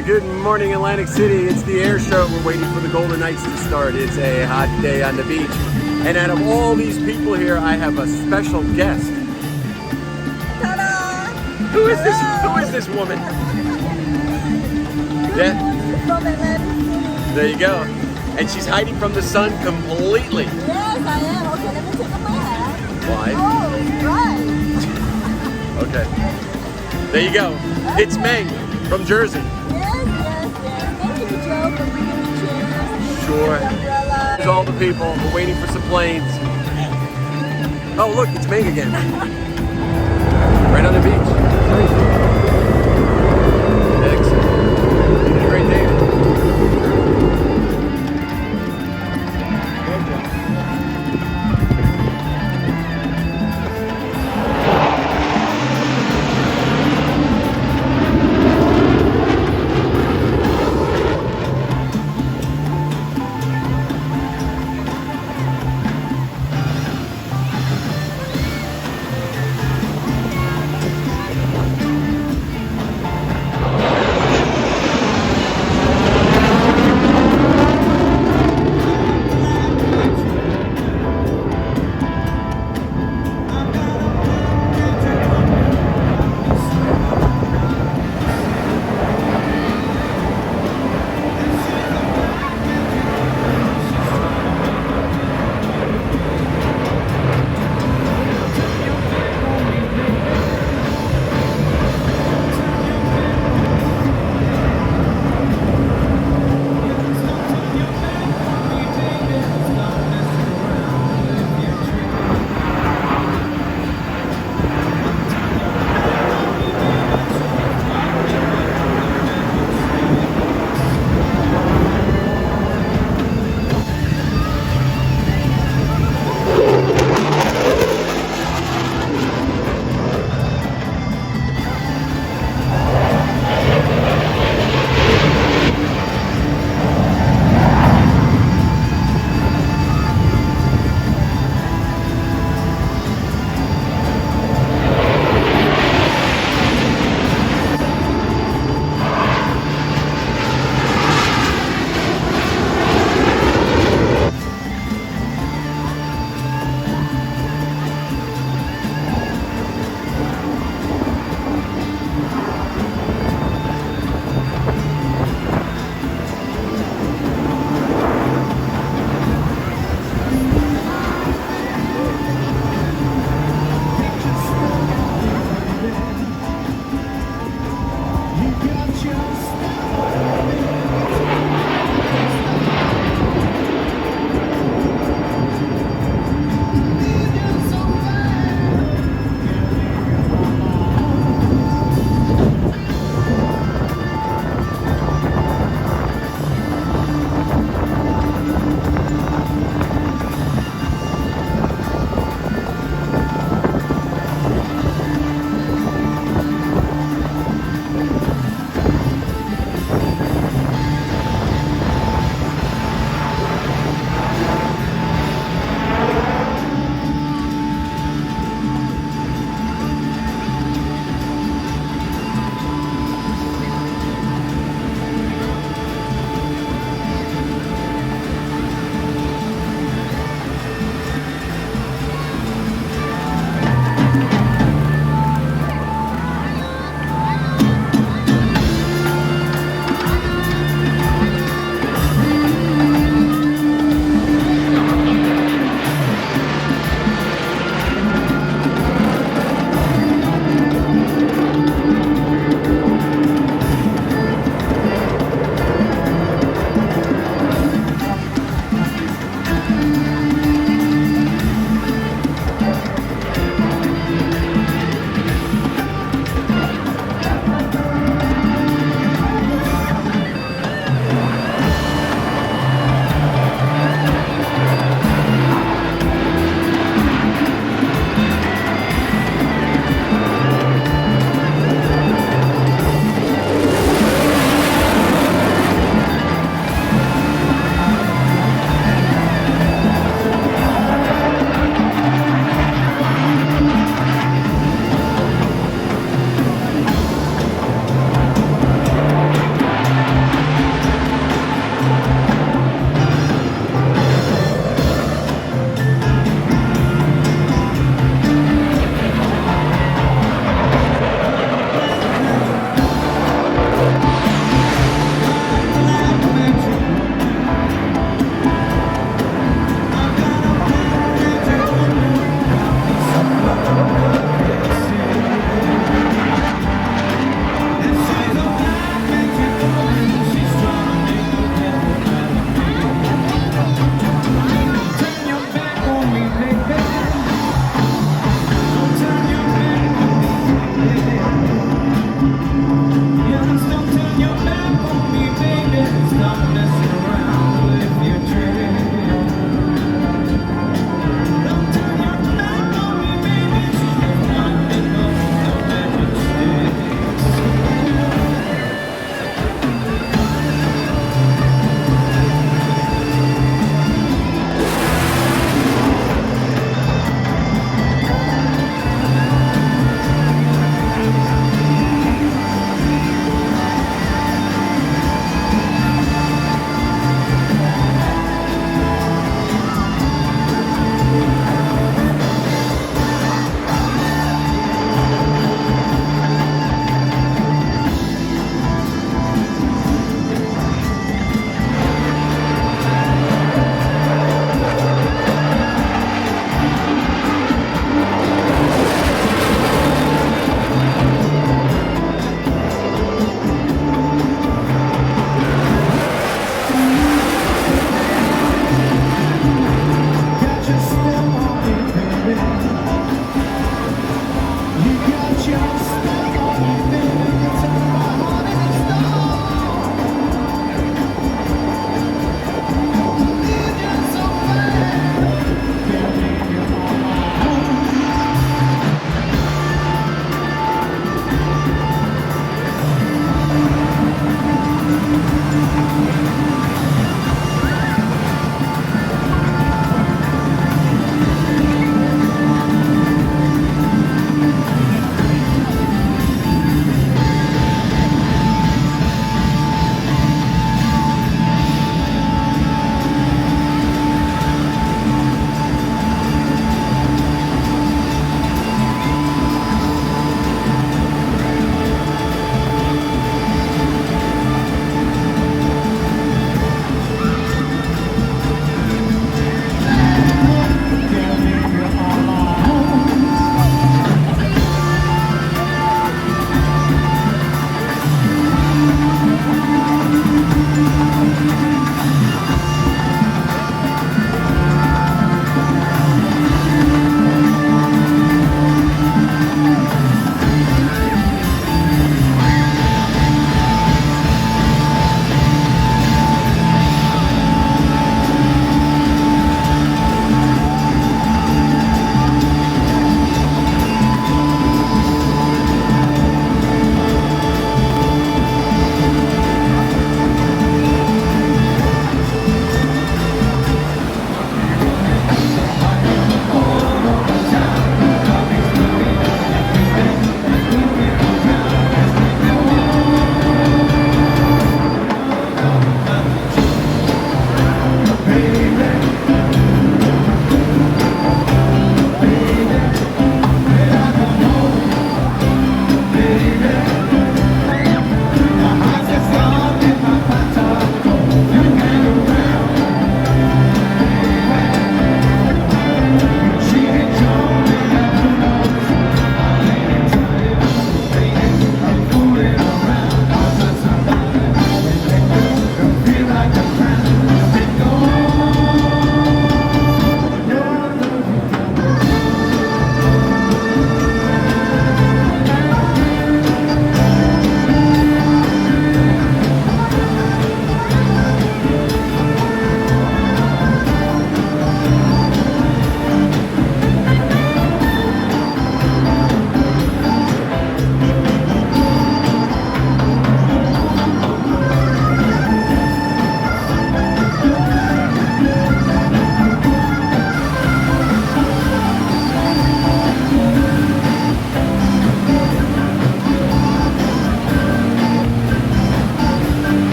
Good morning, Atlantic City. It's the air show. We're waiting for the Golden Knights to start. It's a hot day on the beach. And out of all these people here, I have a special guest. Ta-da! Who is this? Who is this woman? Yeah, From Atlantic City. there you go. And she's hiding from the sun completely. Yes, I am. Okay, let me take off my hat. Why? Oh, it's bright. Okay. There you go. It's May from Jersey. Yes. Thank you, Joe, for bringing me chairs. Sure. Umbrella. There's all the people. We're waiting for some planes. Oh, look, it's Meg again. Right on the beach. Excellent. You did a great day.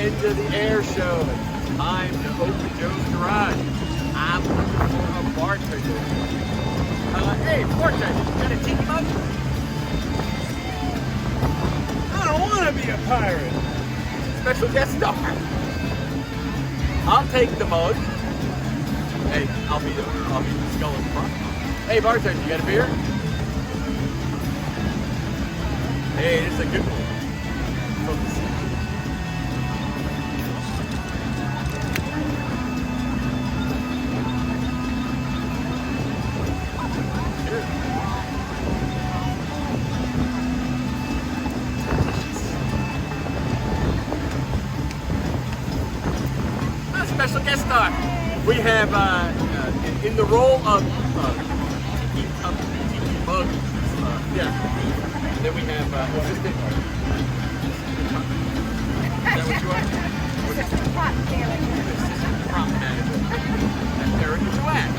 end of the air show. It's time to open Joe's garage. I'm looking for a bartender. Hey, bartender, you got a tiki mug? I don't want to be a pirate. Special guest star. I'll take the mug. Hey, I'll be the skull in front. Hey, bartender, you got a beer? Hey, this is a good one. From the sea. Cheers. A special guest star. We have in the role of tiki cup, tiki mug. Yeah. And then we have assistant. Is that what you are? Assistant prop manager. Assistant prop manager. That's Erica Joanne.